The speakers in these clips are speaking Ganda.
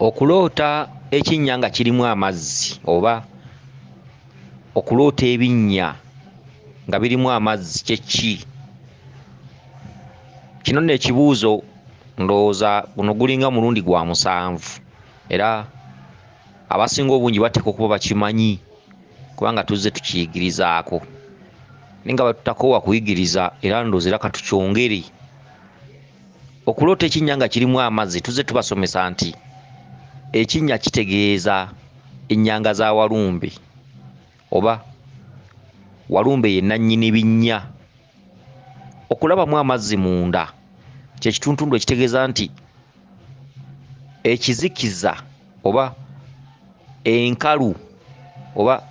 Okuloota ekinnya nga kirimu amazzi oba okuloota ebinnya nga birimu amazzi kye ki? Kino nno ekibuuzo ndowooza guno gulinga mulundi gwa 7 era abasinga obungi bateeka okuba bakimanyi kubanga tuzze tukiyigirizaako naye nga batutakoowa kuyigiriza era ndowooza era katukyongere. Okuloota ekinnya nga kirimu amazzi tuzze tubasomesa nti ekinnya kitegeeza ennyanga za walumbe oba walumbe ye nannyini binnya. Okulabamu amazzi munda kye kituntundu ekitegeeza nti ekizikiza oba enkalu oba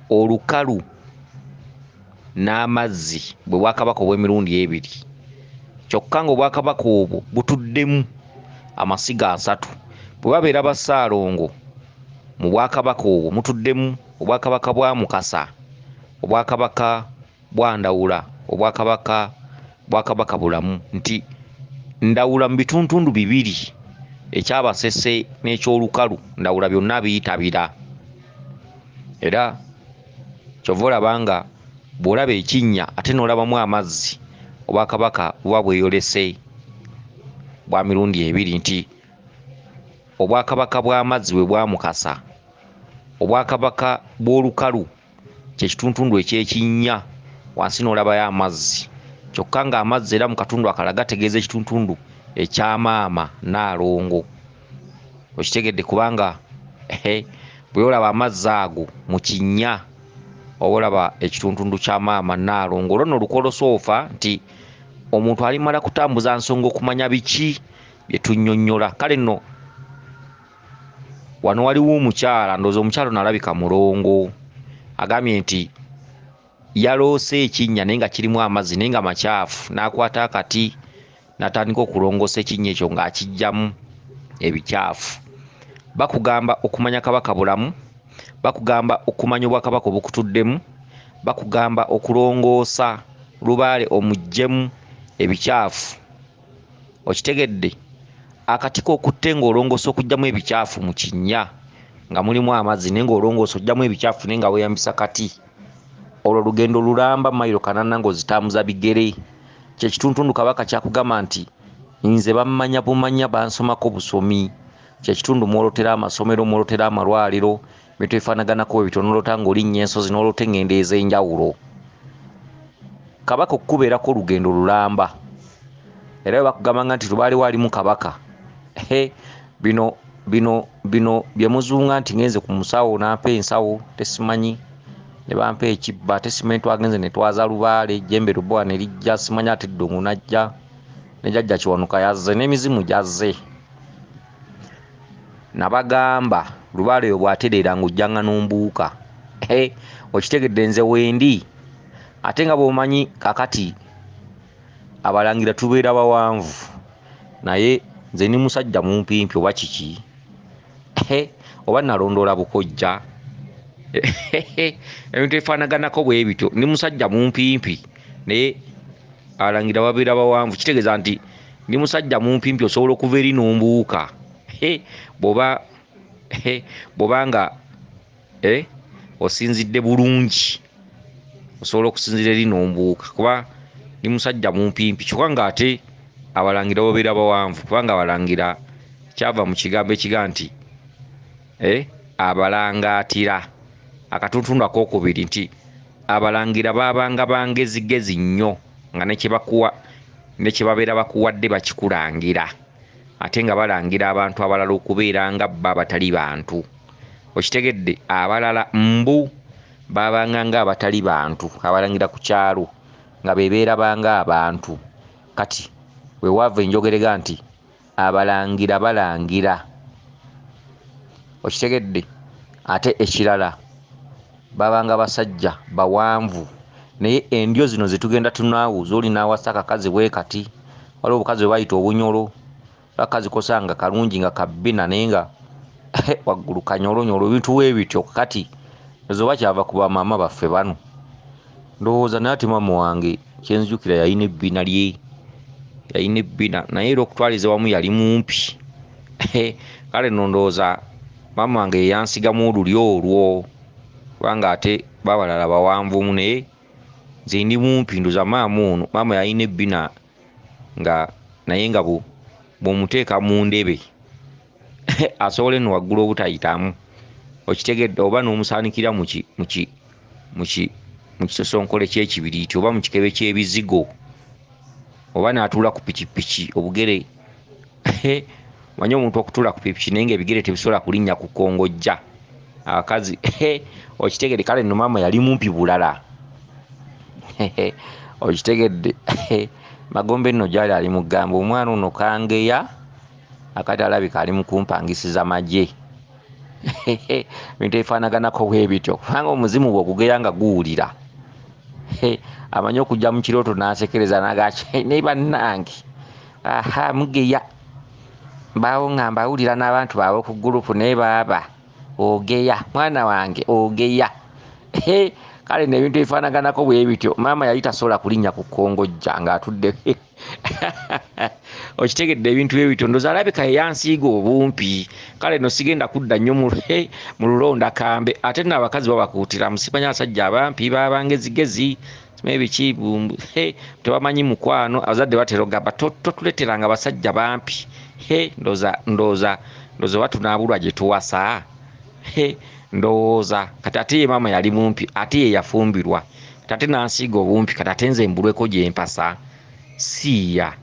olukalu n'amazzi bwe bwakabaka obw'emirundi ebiri, kyokka ng'obwakabaka obwo butuddemu amasiga 3. Bwe babeera ba Ssaalongo mu bwakabaka obwo mutuddemu obwakabaka bwa Mukasa, obwakabaka bwa Ndawula, obwakabaka Bulamu, nti Ndawula mu bituntundu bibiri ekyabasese n'ekyolukalu Ndawula byonna biyitabira. Era kyova olaba nga bw'olaba ekinnya ate n'olabamu amazzi obwakabaka buba bweyolese bwa mirundi ebiri, nti obwakabaka bw'amazzi bwe bwa Mukasa, obwakabaka bw'olukalu kye kituntundu ekyekinnya, wansi n'olabayo amazzi, kyokka ng'amazzi era mu katundu akalala gategeeza ekituntundu ekyamaama Nnaalongo. Okitegedde kubanga bwe olaba amazzi ago mu kinnya oba olaba ekituntundu kya maama Nnaalongo. Olwo nno olukolosoofa nti omuntu alimala kutambuza nsonga okumanya biki bye tunnyonnyola. Kale nno wano waliwo omukyala, ndowooza omukyala ono alabika mulongo, agambye nti yaloose ekinnya naye nga kirimu amazzi naye nga makyafu, n'akwata akati n'atandika okulongoosa ekinnya ekyo ng'akiggyamu ebikyafu. Bakugamba okumanya Kabaka Bulamu, bakugamba okumanya obwakabaka obukutuddemu, bakugamba okulongoosa lubaale omuggyemu ebikyafu. Okitegedde? Akati k'okutte ng'olongoosa okuggyamu ebikyafu mu kinnya nga mulimu amazzi naye ng'olongoosa oggyamu ebikyafu naye nga weeyambisa kati, olwo lugendo lulamba mayiro 4 ng'ozitambuza bigere. Kye kituntundu Kabaka kyakugamba nti nze bammanya bumanya bansomako busomi. Kye kitundu mwolotera amasomero, mwolotera amalwaliro, bintu ebifaanaganako bwe bityo, n'olota ng'olinnya ensozi, n'olota engendo ez'enjawulo. Kabaka okukubeerako olugendo lulamba era bwe bakugambanga nti lubaale waalimu Kabaka, bino bye muzunga nti ngenze ku musawo nampa ensawo tesimanyi, ne bampa ekibba ate simanyi twagenze ne twaza lubaale, jjembe lubowa ne lijja, simanyi ate ddungu najja, ne jjajja Kiwanuka yazze, n'emizimu gyazze. Nabagamba lubaale eyo bw'atereera ng'ojjanga n'ombuuka. Okitegedde nze wendi ate nga bw'omanyi kakati abalangira tubeera bawanvu, naye nze ni musajja mumpimpi oba kiki, oba nalondoola bukojja, ebintu ebifaanaganako bwe bityo. Ndi musajja mumpimpi naye abalangira babeera bawanvu, kitegeeza nti ndi musajja mumpimpi osobola okuva eri n'ombuuka bw'oba nga osinzidde bulungi, osobola okusinzira eri n'ombuuka kuba ndi musajja mumpimpi. Kyokka ng'ate abalangira babeera bawanvu kubanga abalangira kyava mu kigambo ekiga nti abalangaatira, akatuntundu akookubiri nti abalangira baabanga bangezigezi nnyo nga ne kye bakuwa ne kye babeera bakuwadde bakikulangira, ate nga balangira abantu abalala okubeera nga bba abatali bantu. Okitegedde? Abalala mbu baabanga nga abatali bantu, abalangira ku kyalo nga bebeera banga abantu. Kati we waava enjogerega nti abalangira balangira. Okitegedde? Ate ekirala babanga basajja bawanvu, naye endyo zino ze tugenda tunaawuza, oli naawasa akakazi bwe kati, waliwo obukazi bwe bayita obunyolo, akazi kosanga kalungi nga kabbina naye nga waggulu kanyolonyolo, ebintu bwe bityo. Kati ezoba kyava ku bamaama baffe bano, ndowooza naye ate maama wange kyenzijukira yalina ebbina lye, yalina ebbina naye era okutwaliza wamu yali mumpi, kale nno ndowooza maama wange yansigamu olulyo olwo kubanga ate babalala bawanvumu naye nze ndi mumpi ndoza maama ono maama yalina ebbina nga naye nga bw'omuteeka mu ndebe asobole nno waggulu obutayitamu okitegedde oba n'omusaanikira mu kisosonkole ky'ekibiriiti oba mu kikebe ky'ebizigo oba n'atuula ku pikipiki obugere manyi omuntu okutuula ku pikipiki naye ng'ebigere tebisobola kulinnya ku kkongojja abakazi okitegedde kale nno maama yali mumpi bulala okitegedde Magombe nno gyali ali mu ggamba omwana ono kangeya akati alabika ali mu kumpangisiza magye bintu ebifaanaganako bwe bityo kubanga omuzimu bwe ogugeya nga guwulira amanyi okujja mu kirooto n'asekereza n'agaki naye bannange mugeya mbaawo nga mbawulira n'abantu baabwe ku gurupu naye baaba ogeya mwana wange ogeya kale n'ebintu ebifaanaganako bwe bityo maama yali tasobola kulinnya ku kkongojja ng'atudde okitegedde ebintu bye bityo ndoza alabika yeyansiiga obumpi kale no sigenda kudda nnyo mu lulonda kambe ate nno abakazi babakuutira musipanya abasajja abampi babangezigezi ebiki tebamanyi mukwano abazadde batera ogamba totuleteranga abasajja bampi ndowooza oba tunaabulwa gye tuwasa ndowooza kati ate ye maama yali mumpi ate ye yafumbirwa kati ate nansiiga obumpi kati ate nze mbulweko gye mpasa siiya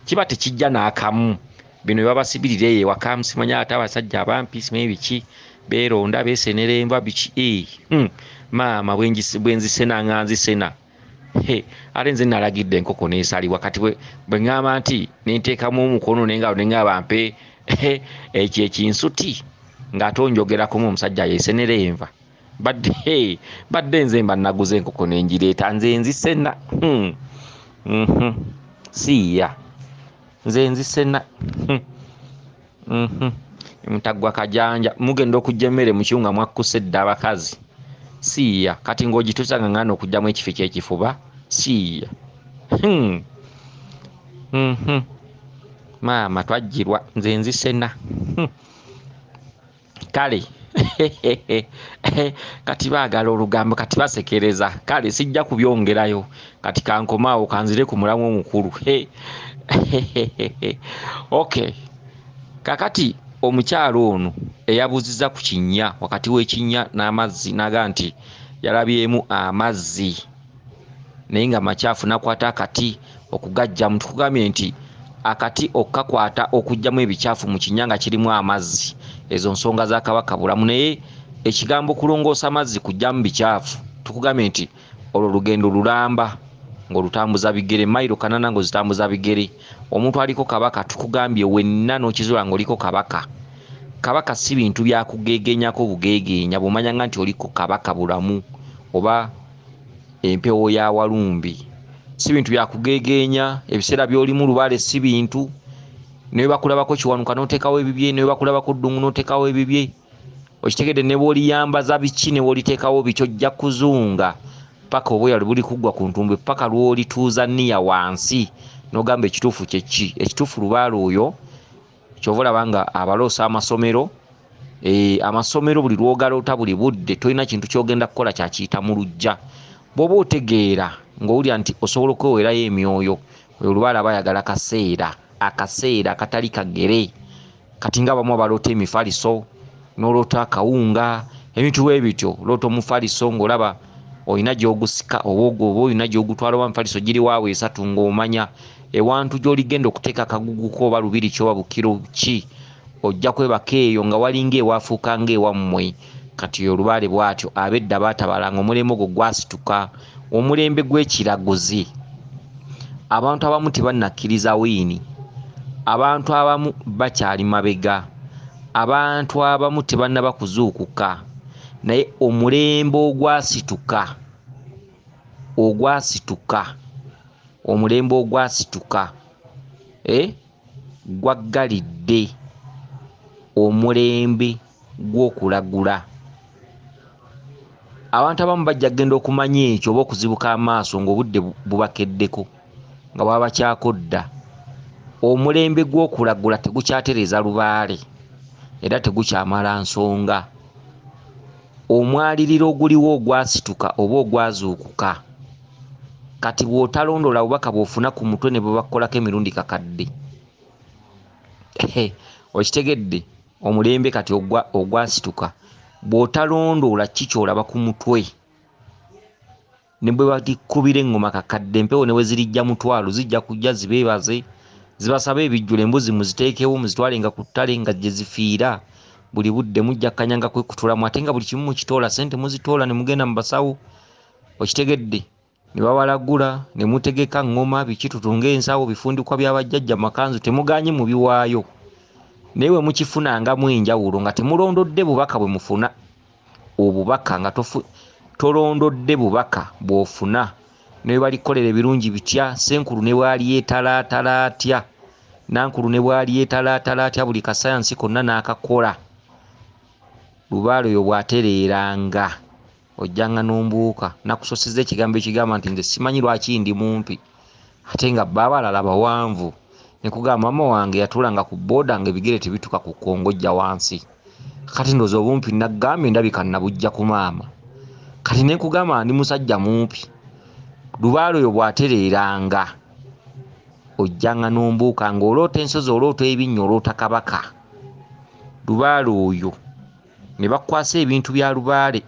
kiba tekijja n'akamu bino byabasibirira eyo ewaka musimanya ate abasajja abampi simanyi biki beeronda beesenera enva biki maama bwenzisena nga nzisena ate nze nalagidde enkoko neesalibwa kati bwe ŋŋamba nti nenteekamu omukono nenga neŋŋamba mpe ekyo ekinsuti ng'ate onjogerakumu omusajja yeesenera enva badde nze mba naguza enkoko nengireeta nze nzisena siiya nze nzisena mutaggwa kajanja mugenda okujja emmere mu kiwunga mwakkuse dda abakazi siiya kati ng'ogituusa nga ngana okugjamu ekifi ky'ekifuba siiya maama twajjirwa nze nzisena kale kati baagala olugambo kati basekereza kale sijja kubyongerayo kati kankomaawo kanzire ku mulamu omukulu okay kakati omukyalo ono eyabuuziza ku kinnya wakati w'ekinnya n'amazzi naga nti yalabyemu amazzi naye nga makyafu nakwata akati okugajjamu tukugambye nti akati okkakwata okugjamu ebikyafu mu kinnya nga kirimu amazzi ezo nsonga za kabaka bulamu naye ekigambo kulongoosa amazzi kujjamu bikyafu tukugambye nti olwo lugendo lulamba ng'olutambuza bigere mayiro kanana ng'ozitambuza bigere omuntu aliko kabaka tukugambye wenna n'okizuula ng'oliko kabaka si bintu byakugeegenyako bugeegeenya bw'omanyanga nti oliko kabaka bulamu oba empewo ya walumbi si bintu byakugeegeenya ebiseera by'olimu lubale si bintu ne bakulabako kiwanuka n'oteekawo ebibye ne bakulabako ddungu n'oteekawo ebibye okitegedde ne bw'oliyambaza biki ne bw'oliteekawo biki ojja kuzunga paka obweyali buli kuggwa ku ntumbwe paka lw'olituuza nniya wansi n'ogamba ekituufu kyeki ekituufu lubaale oyo kyova olaba nga abaloosa amasomero buli lwogaloota buli budde tolina kintu kyogenda kukola kyakiyita mu lujja bw'oba otegeera ng'owulira nti osobola okwewerayo emyoyo oyo lubaale aba ayagala akaseera akatali kagere kati nga bamu abaloota emifaliso n'oloota akawunga ebintu bwe bityo loota omufaliso ng'olaba olina gy'ogusika oba olina gy'ogutwala oba mufaliso giri waawe esatu ng'omanya ewantu gy'oligenda okuteeka akaguguko oba lubiri kyoba bukiro ki ojja kwebaka eyo nga walinga ewafuuka ng'ewammwe kati oyo lubaale bw'atyo ab'edda baatabalanga omulembe ogwo gwasituka omulembe gw'ekiraguzi abantu abamu tebannakkiriza wiini abantu abamu bakyali mabega abantu abamu tebannaba kuzuukuka naye omulembe omulembe ogwasituka gwaggalidde omulembe gw'okulagula abantu abamu bajja kgenda okumanya ekyo oba okuzibuka amaaso ng'obudde bubakeddeko nga baba bakyakodda omulembe gw'okulagula tegukyatereza lubaale era tegukyamala nsonga. Omwaliriro oguliwo ogwasituka oba ogwazuukuka kati bw'otalondola obubaka bw'ofuna ku mutwe ne bwebakolako emirundi kakadde. Okitegedde omulembe kati ogwasituka bw'otalondoola kikyolaba ku mutwe ne bwe batikubira engoma kakadde empewo ne bwe zirijja mutwalo zijja kujja zibeebaze zibasaba ebijjula embuzi muziteekewo muzitwalenga ku ttale nga gye zifiira buli budde mujja kkanyanga kwekutulamu ate nga buli kimu mukitoola sente muzitoola ne mugenda mu basawo. Okitegedde ne babalagula ne mutegeka ngoma biki tutunga ensawo bifundikwa by'abajjajja makanzu temuganye mu biwaayo naye bwe mukifunangamu enjawulo nga temulondodde bubaka bwe mufuna obubaka nga tolondodde bubaka bw'ofuna ne balikolera ebirungi bitya senkulu ne bwali yeetalaatala atya nankulu ne bwali yeetalaatala atya buli kasayansi konna n'akakola lubaale oyo bw'atereeranga ojjanga n'ombuuka nakusosezza ekigambo ekigamba nti nze simanyi lwaki ndi mumpi ate nga bba abalala bawanvu ne kugamba mama wange yatulanga ku booda nga ebigere tebituka ku kkongojja wansi kati ndoza obumpi naggambye ndabika nabujja ku maama kati ne kugamba ndi musajja mumpi lubaale oyo bw'atereeranga ojjanga n'ombuuka ng'oloota ensozi oloota ebinnya oloota kabaka lubaale oyo ne bakwasa ebintu bya lubaale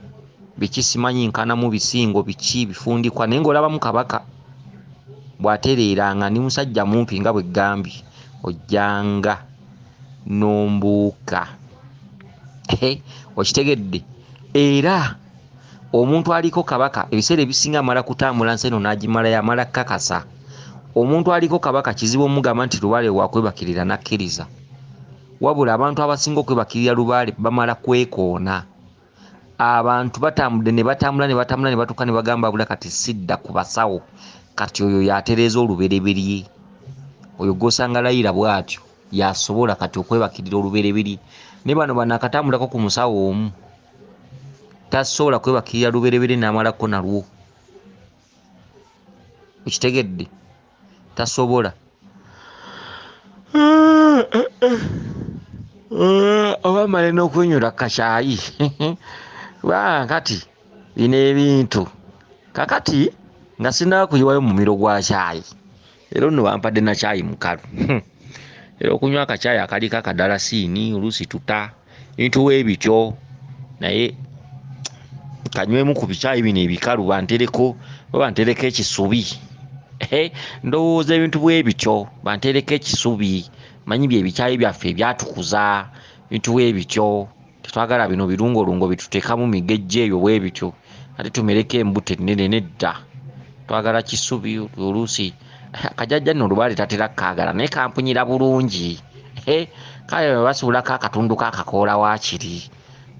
bikisimanyi nkanamu bisingo biki bifundikwa naye ng'olabamu kabaka bw'atereeranga ni musajja mumpi nga bwe ggambye ojjanga n'ombuuka. Okitegedde era omuntu aliko kabaka ebiseera ebisinga amala kutambula nsi eno n'agimala yamala kakasa. Omuntu aliko kabaka kizibu omugamba nti lubaale wakwebakirira nakkiriza wabula abantu abasinga okwebakirira lubaale bamala kwekoona. Abantu batambudde ne batambula ne batuuka ne bagamba bula kati sidda ku basawo kati oyo yatereeza olubereberye oyo gw'osanga layira bw'atyo yasobola kati okwebakirira olubereberye ne bano akatambulako ku musawo omu tasobola kwebakirira lubereberye n'amalako nalwo. Okitegedde tasobola. Oba male n'okwenyura kacaayi kati bino ebintu kakati nga sinaba kuyiwayo mu mumiro gwa caayi era nno bampadde na caayi mukalu era okunywa akacaayi akaliko akadalasiini oluusi tuta bintu weebityo naye kanywemu ku bicaayi bino ebikalu bantereko ekisubi ndowooza ebintu bwebityo bantereko ekisubi manyi bye bicaayi byaffe ebyatukuza bintu weebityo tetwagala bino birungolungo bituteekamu migejje eyo bwebityo ate tumereko embuto ennene nedda twagala kisubi oluusi akajajja nno olubaale tatera kaagala naye kampunyira bulungi kale basobulako akatundu kakakoola waakiri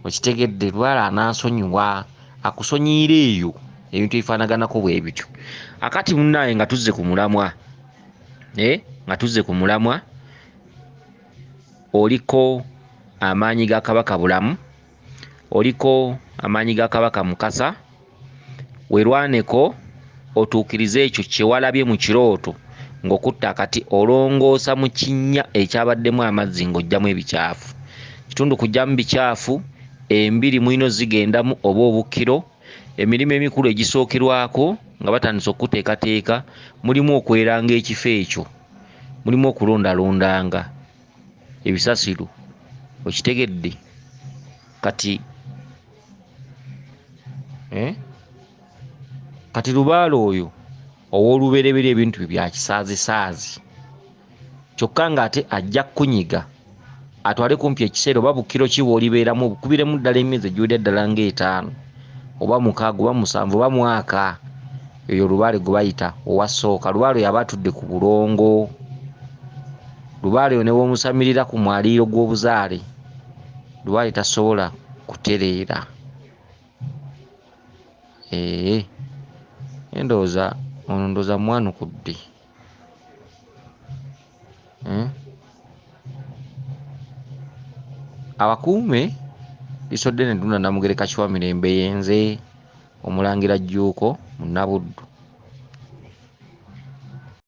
okitegedde lubaale anansonyiwa akusonyiira eyo ebintu ebifaanaganako bwe bityo. Akati munnaaye nga tuzze ku mulamwa oliko amaanyi ga kabaka bulamu oliko amaanyi ga kabaka mukasa werwaneko otuukirize ekyo kyewalabye mu kirooto ng'okutta akati olongoosa mu kinnya ekyabaddemu amazzi ng'ojjamu ebicaafu kitundu kujjamu bicaafu embiri mwino zigendamu oba obukkiro emirimu emikulu egisookerwako nga batandise okuteekateeka mulimu okweranga ekifo ekyo mulimu okulondalondanga ebisasiro okitegedde kati kati lubaale oyo ow'olubereberye ebintu bye bya kisaazisaazi kyokka ng'ate ajja kunyiga atwale kumpi ekiseera oba bukkiro ki bw'olibeeramu obukubiremu ddala emyezi egiwedde ddala ng'etaano oba 6 oba 7 oba mwaka eyo lubaale gwe bayita owasooka. Lubaale oyo aba atudde ku bulongo lubaale oyo ne bw'omusamirira ku mwaliiro gw'obuzaale lubaale tasobola kutereera. Ndowooza mwanukudde. Abakuume lisodde ne ddunda Namugereka Kiwamirembe yenze Omulangira Jjuuko Munabuddu.